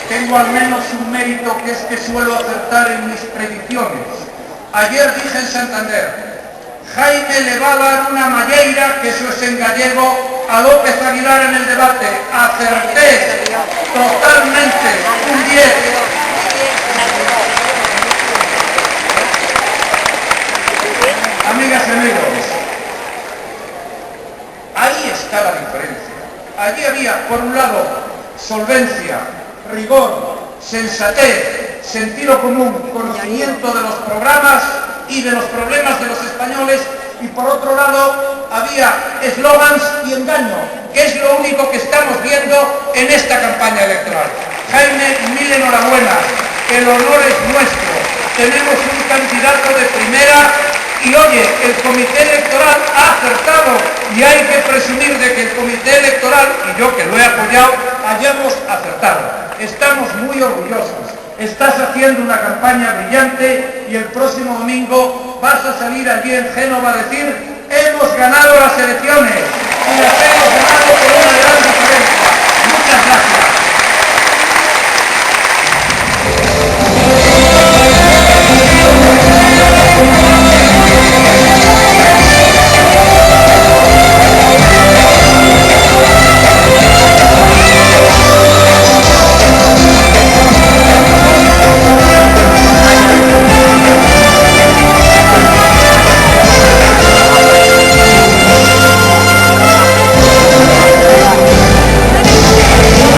Tengo al menos un mérito, que es que suelo acertar en mis predicciones. Ayer dije en Santander, Jaime le va a dar una malleira, que eso es en gallego, a López Aguilar en el debate. Acerté totalmente, un 10. Amigas y amigos, ahí está la diferencia. Allí había, por un lado, solvencia, rigor, sensatez, sentido común, conocimiento de los programas y de los problemas de los españoles, y por otro lado había eslogans y engaño, que es lo único que estamos viendo en esta campaña electoral. Jaime, mil enhorabuena, el honor es nuestro, tenemos un candidato de primera. Y oye, el comité electoral ha acertado y hay que presumir de que el comité electoral, y yo que lo he apoyado, hayamos acertado. Estamos muy orgullosos. Estás haciendo una campaña brillante y el próximo domingo vas a salir allí en Génova a decir: hemos ganado las elecciones y las hemos ganado por